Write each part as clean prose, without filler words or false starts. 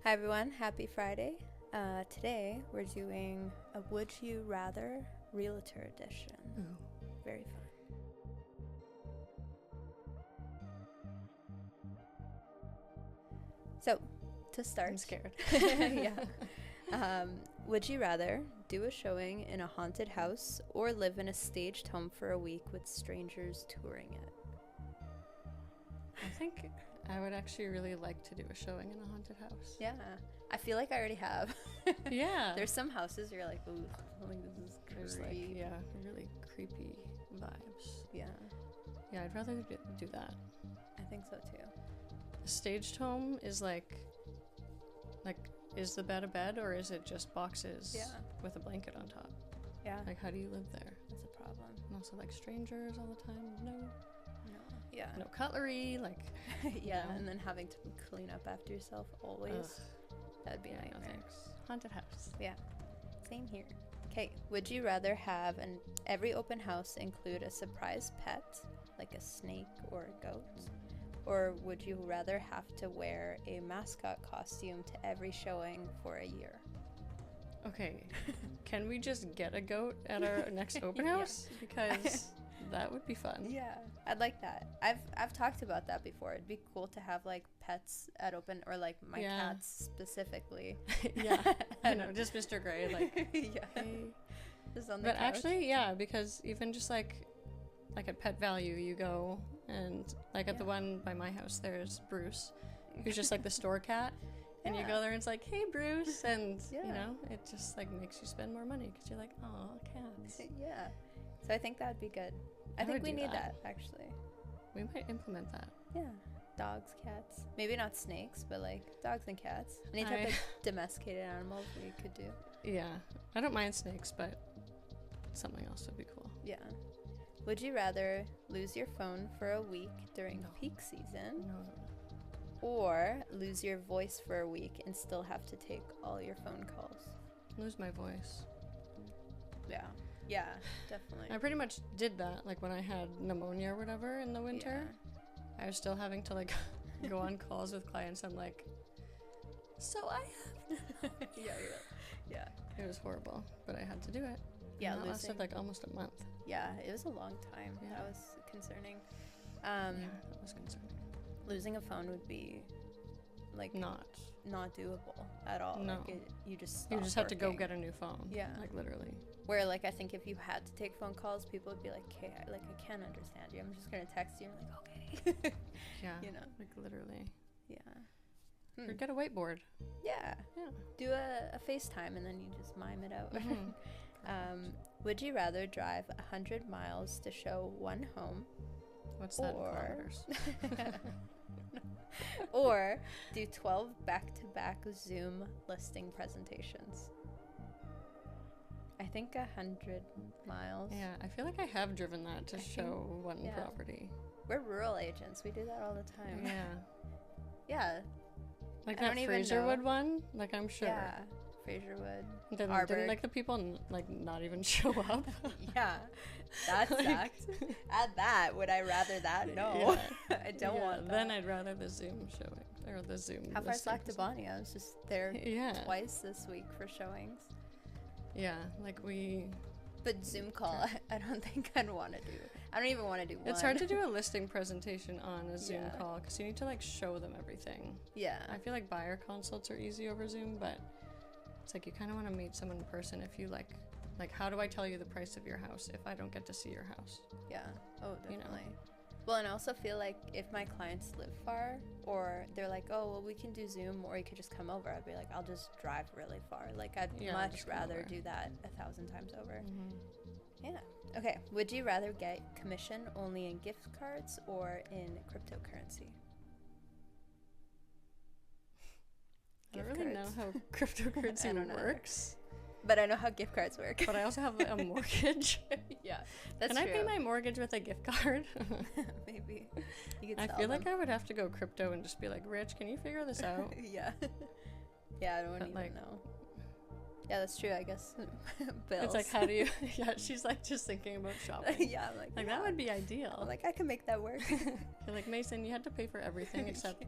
Hi everyone, happy Friday. Today we're doing a Would You Rather Realtor edition. Ooh. Very fun. So, to start. I'm scared. Yeah. Would you rather do a showing in a haunted house or live in a staged home for a week with strangers touring it? I think I would actually really like to do a showing in a haunted house. Yeah. I feel like I already have. Yeah. There's some houses you're like, ooh, like this is There's creepy. like, really creepy vibes. Yeah, Yeah, I'd rather do that. I think so too. A staged home is like, is the bed a bed or is it just boxes with a blanket on top? Yeah. Like, how do you live there? That's a problem. And also, like, strangers all the time? No. Yeah. No cutlery, like... Yeah, no. and then having to clean up after yourself always. Ugh. That'd be a Yeah, no nightmare. thanks. Haunted house. Yeah, same here. Okay, would you rather have every open house include a surprise pet, like a snake or a goat? Or would you rather have to wear a mascot costume to every showing for a year? Okay, can we just get a goat at our next open house? Because that would be fun. Yeah, I'd like that. I've talked about that before. It'd be cool to have like pets at open, or like my cats specifically. Yeah, I know, just Mr. Gray, like, yeah. hey. Just on the But couch. actually, yeah, because even just like at Pet Value, you go and like at the one by my house, there's Bruce, who's just like the store cat. And you go there and it's like, hey, Bruce. And, you know, it just like makes you spend more money because you're like, oh, cats. Yeah. So I think that would be good. I think we need that, actually. We might implement that. Yeah. Dogs, cats. Maybe not snakes, but like dogs and cats. Any type of domesticated animals we could do. Yeah. I don't mind snakes, but something else would be cool. Yeah. Would you rather lose your phone for a week during peak season? No. Or lose your voice for a week and still have to take all your phone calls? Lose my voice. Yeah. Yeah, definitely. I pretty much did that, like when I had pneumonia or whatever in the winter. I was still having to like go on calls with clients. I'm like, so I have Yeah. It was horrible, but I had to do it. Yeah, and that lasted like almost a month. Yeah, it was a long time. Yeah. That was concerning. Yeah, that was concerning. Losing a phone would be like not doable at all. No. Like you just have to go get a new phone. Yeah. Like literally. Where like I think if you had to take phone calls, people would be like, "Okay, I can't understand you. I'm just gonna text you." And I'm like, "Okay." Yeah. You know. Like literally. Yeah. Or get a whiteboard. Yeah. Yeah. Do a FaceTime and then you just mime it out. Would you rather drive 100 miles to show one home? What's that in kilometers? Or do 12 back-to-back Zoom listing presentations? I think 100 miles. Yeah, I feel like I have driven that to show one property. We're rural agents. We do that all the time. Yeah. Yeah. Like that Fraserwood one? Like, I'm sure. Yeah. Fraserwood. Didn't like the people like not even show up? Yeah. That sucked. At that, would I rather that? No. Yeah. I don't want that. Then I'd rather the Zoom showing. Or the Zoom. How far's Bonnie? I was just there twice this week for showings. Yeah, like But Zoom call, I don't think I'd want to do. I don't even want to do one. It's hard to do a listing presentation on a Zoom call because you need to like show them everything. Yeah. I feel like buyer consults are easy over Zoom, but it's like you kind of want to meet someone in person if you like how do I tell you the price of your house if I don't get to see your house? Yeah. Oh, definitely. You know? Well, and I also feel like if my clients live far or they're like, oh, well, we can do Zoom or you could just come over, I'd be like, I'll just drive really far. Like, I'd much rather do that 1,000 times over. Mm-hmm. Yeah. Okay. Would you rather get commission only in gift cards or in cryptocurrency? I don't really know how cryptocurrency works. But I know how gift cards work. But I also have a mortgage. Yeah, that's true. Can I pay my mortgage with a gift card? Maybe. You could I sell feel them. like I would have to go crypto and just be like, Rich, can you figure this out? Yeah. Yeah, I don't even know. Yeah, that's true, I guess. Bills. It's like, how do you... Yeah, she's like just thinking about shopping. Yeah, I'm like that would be ideal. I'm like, I can make that work. You're like, Mason, you had to pay for everything except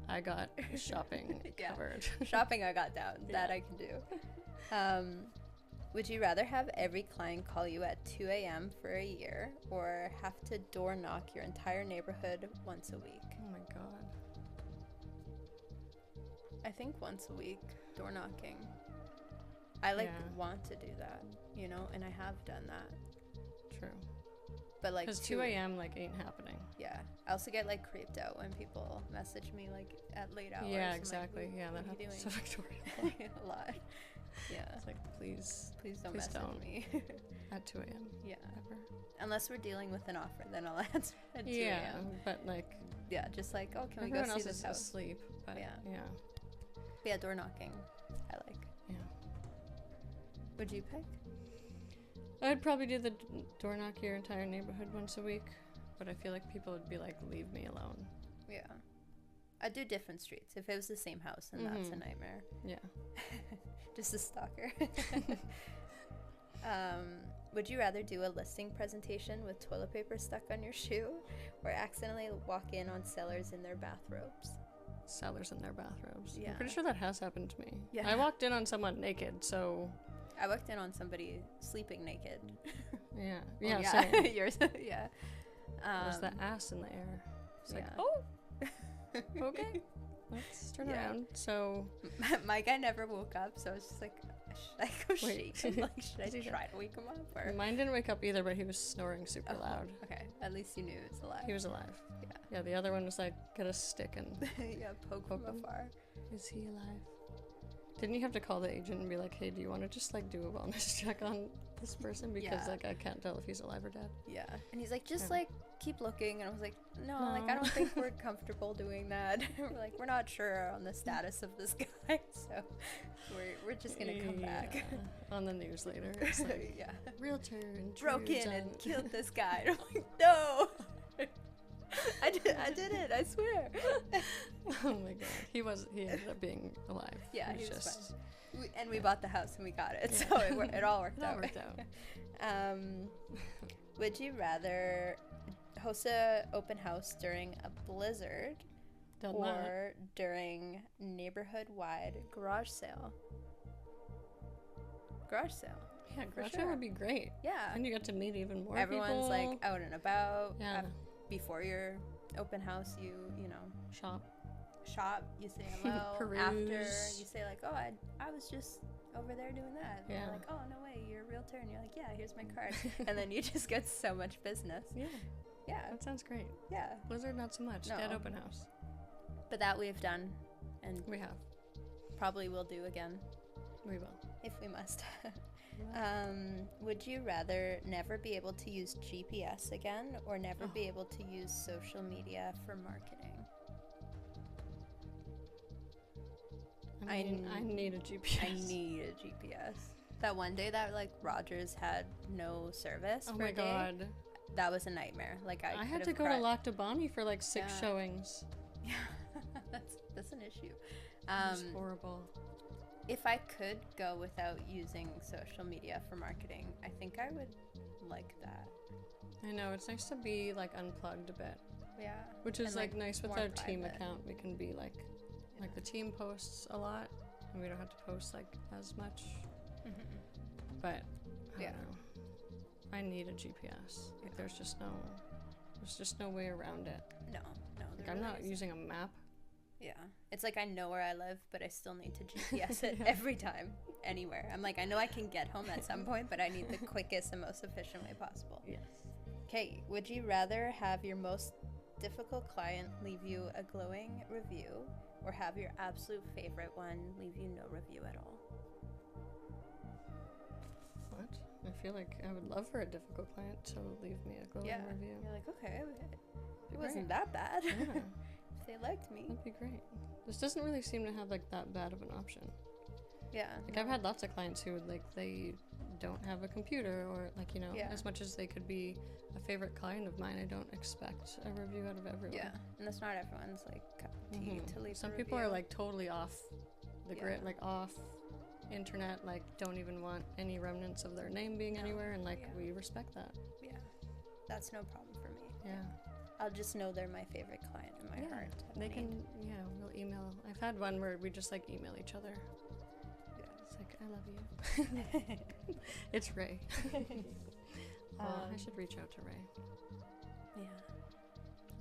I got shopping covered. Shopping I got down. That I can do. Would you rather have every client call you at 2 a.m. for a year or have to door knock your entire neighborhood once a week? Oh my god. I think once a week, door knocking. I want to do that, you know, and I have done that. True. But like because 2 a.m. like ain't happening. Yeah. I also get like creeped out when people message me like at late hours. Yeah, exactly. Like, yeah, that happens to Victoria a lot. Yeah. It's like, please don't message me. At 2 a.m. Yeah. Ever. Unless we're dealing with an offer, then I'll answer at 2 a.m. Yeah, but like... Yeah, just like, oh, can we go see this house? Asleep, but yeah. But yeah, door knocking, I like. Yeah. Would you pick? I'd probably do the door knock your entire neighborhood once a week, but I feel like people would be like, leave me alone. Yeah. I'd do different streets. If it was the same house, then that's a nightmare. Yeah. Just a stalker. Would you rather do a listing presentation with toilet paper stuck on your shoe or accidentally walk in on sellers in their bathrobes? Sellers in their bathrobes. Yeah. I'm pretty sure that has happened to me. Yeah. I walked in on someone naked, so... I walked in on somebody sleeping naked. Yeah. Well, yeah, same. Yours, yeah. There's the ass in the air. It's like, okay, let's turn around. So my guy never woke up, so it's just like, should I go shake him? Like, should I try to wake him up? Or? Mine didn't wake up either, but he was snoring super loud. Okay, at least you knew he was alive. He was alive. Yeah. Yeah, the other one was like, get a stick and poke from afar. Is he alive? Didn't you have to call the agent and be like, hey, do you want to just like do a wellness check on this person because like I can't tell if he's alive or dead? Yeah. And he's like, just like keep looking, and I was like, no, like I don't think we're comfortable doing that. We're like, we're not sure on the status of this guy, so we're just gonna come back on the news later. It's like, Realtor broke in and killed this guy. And I'm like, no. I did it, I swear. Oh my god. He ended up being alive. Yeah, he was fine. And we bought the house and we got it, so it all worked out. Would you rather host a open house during a blizzard or during neighborhood-wide garage sale? Garage sale. Yeah, garage sale would be great. Yeah. And you get to meet even more Everyone's people. like out and about. Yeah. Before your open house, you know, shop, you say hello. Peruse. After, you say like, oh, I was just over there doing that. And they're like, oh, no way, you're a realtor. And you're like, yeah, here's my card. And then you just get so much business. Yeah. That sounds great. Yeah. Blizzard, not so much. No. Dead open house. But that we've done. And we have. Probably will do again. We will. If we must. Would you rather never be able to use GPS again or never be able to use social media for marketing? I need a GPS. I need a GPS. That one day that like Rogers had no service for a day, god, that was a nightmare. Like I had to go to Lac de Bonnie for like 6 showings. Yeah, that's an issue. It was horrible. If I could go without using social media for marketing, I think I would like that. I know, it's nice to be like unplugged a bit. Yeah. Which is like nice with our team account. We can be like the team posts a lot and we don't have to post like as much. But I don't know. I need a GPS. Like there's just no way around it. No. Like I'm not using a map. Yeah. It's like I know where I live, but I still need to GPS it every time, anywhere. I'm like, I know I can get home at some point, but I need the quickest and most efficient way possible. Yes. Okay, would you rather have your most difficult client leave you a glowing review or have your absolute favorite one leave you no review at all? What? I feel like I would love for a difficult client to leave me a glowing review. You're like, okay, it wasn't that bad. Yeah. They liked me. That'd be great. This doesn't really seem to have like that bad of an option. Yeah. Like I've had lots of clients who like they don't have a computer or like, you know, as much as they could be a favorite client of mine, I don't expect a review out of everyone. Yeah. And that's not everyone's like cup of tea to leave. Some people are like totally off the grid, like off internet, like don't even want any remnants of their name being anywhere, and like we respect that. Yeah. That's no problem for me. Yeah. I'll just know they're my favorite client in my heart. They can, we'll email. I've had one where we just like email each other. Yeah. It's like, I love you. It's Ray. Well, I should reach out to Ray. Yeah.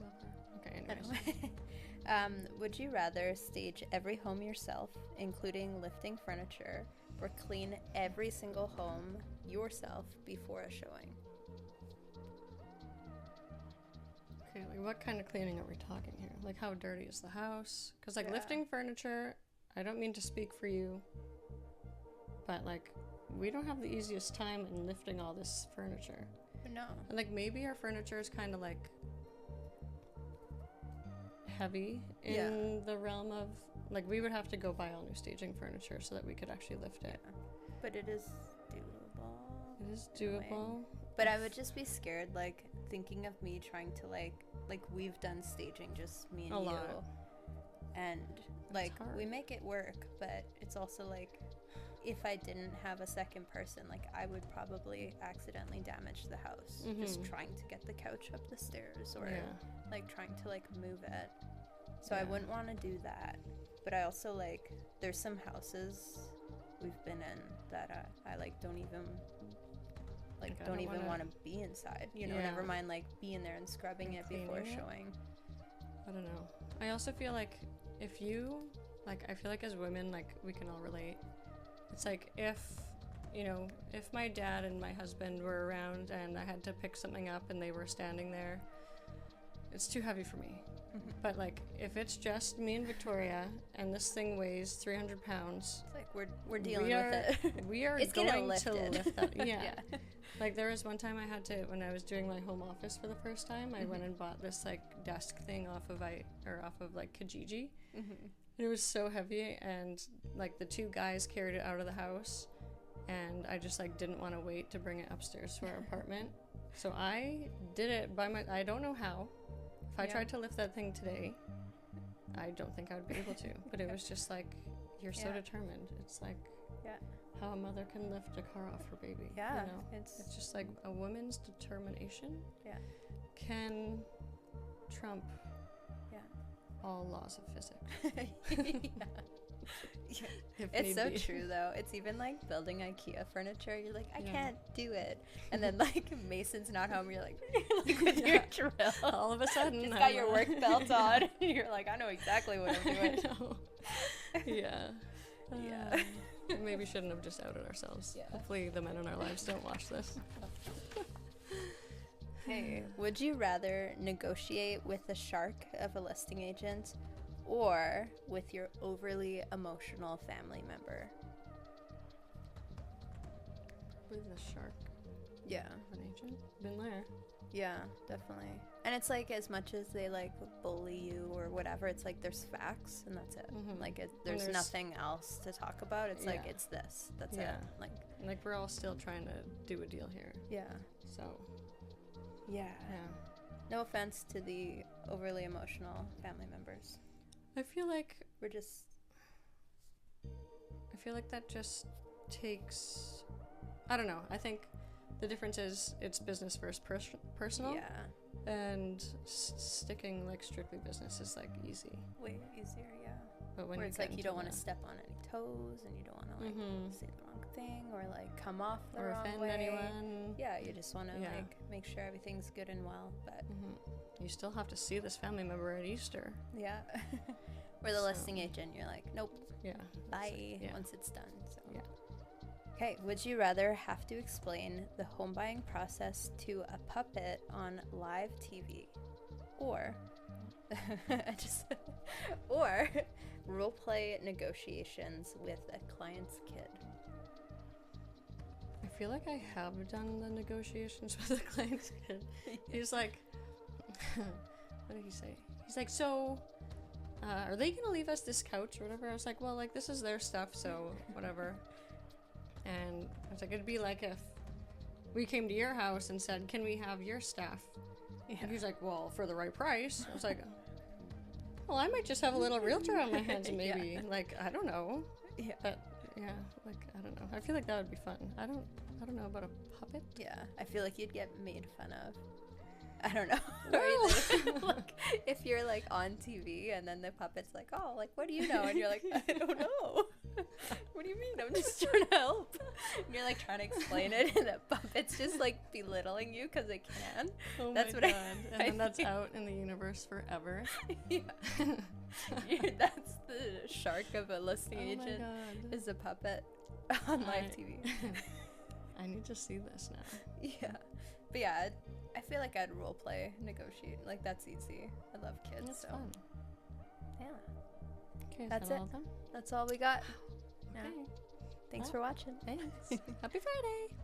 Love her. Okay, anyways. Would you rather stage every home yourself, including lifting furniture, or clean every single home yourself before a showing? Okay, like what kind of cleaning are we talking here? Like how dirty is the house? Because like lifting furniture, I don't mean to speak for you, but like we don't have the easiest time in lifting all this furniture. No. And like maybe our furniture is kind of like heavy in the realm of like we would have to go buy all new staging furniture so that we could actually lift it. Yeah. But it is doable. It is doable. But I would just be scared, like, thinking of me trying to, like we've done staging, just me and you. And, like, we make it work, but it's also, like, if I didn't have a second person, like, I would probably accidentally damage the house. Just trying to get the couch up the stairs or, like, trying to, like, move it. So I wouldn't want to do that. But I also, like, there's some houses we've been in that I, like, don't even want to be inside, you know, never mind like being there and scrubbing it before showing. I don't know. I also feel like if you, like, I feel like as women, like, we can all relate. It's like if my dad and my husband were around and I had to pick something up and they were standing there, it's too heavy for me. But like if it's just me and Victoria and this thing weighs 300 pounds, it's like we're dealing with it. We are going to lift that. Yeah. Like there was one time I had to, when I was doing my home office for the first time, I went and bought this like desk thing off of like Kijiji. It was so heavy, and like the two guys carried it out of the house, and I just like didn't want to wait to bring it upstairs to our apartment. So I did it I don't know how. If I tried to lift that thing today, I don't think I would be able to. But it was just like, you're so determined. It's like how a mother can lift a car off her baby. Yeah. You know? It's just like a woman's determination can trump all laws of physics. It's so true though. It's even like building IKEA furniture. You're like, I can't do it. And then like Mason's not home. You're like with your drill. All of a sudden, just got your work belt on. You're like, I know exactly what I'm doing. We maybe shouldn't have just outed ourselves. Hopefully the men in our lives don't watch this. Hey, would you rather negotiate with the shark of a listing agent or with your overly emotional family member? With the shark. Yeah. An agent. Been there. Yeah, definitely. And it's like as much as they like bully you or whatever, it's like there's facts and that's it. Like there's nothing else to talk about. It's like it's this. That's it. Like we're all still trying to do a deal here. Yeah. So. Yeah. No offense to the overly emotional family members. I feel like that just takes, I don't know. I think the difference is it's business versus personal. Yeah. And sticking like strictly business is like easy. Way easier, yeah. But when it's like you don't want to step on any toes and you don't want to like say the wrong thing or like come off the wrong way. Or offend anyone. Yeah, you just want to like make sure everything's good and well. But you still have to see this family member at Easter. Yeah. Or the listing agent, you're like, nope. Yeah. Bye. Once it's done. So. Yeah. Okay, would you rather have to explain the home buying process to a puppet on live TV or or role play negotiations with a client's kid? I feel like I have done the negotiations with a client's kid. He's like, what did he say? He's like, so are they gonna leave us this couch or whatever? I was like, well, like this is their stuff, so whatever. And I was like, it'd be like if we came to your house and said, can we have your stuff? And he's like, well, for the right price. I was like, well, I might just have a little realtor on my hands, maybe. Like, I don't know. Yeah. But yeah, like I don't know. I feel like that would be fun. I don't know about a puppet. Yeah, I feel like you'd get made fun of. I don't know. Or like, if you're like on TV and then the puppet's like, oh, like, what do you know? And you're like, I don't know. What do you mean? I'm just trying to help. And you're like trying to explain it, and the puppet's just like belittling you because it can. Oh that's my what God. And then that's out in the universe forever. Yeah. That's the shark of a listing agent. My God. Is a puppet on live TV. I need to see this now. Yeah. But yeah, I feel like I'd role play, negotiate. Like, that's easy. I love kids. That's so fun. yeah. Okay, That's that it. all of them? That's all we got. Okay. Thanks for watching. Thanks. Happy Friday.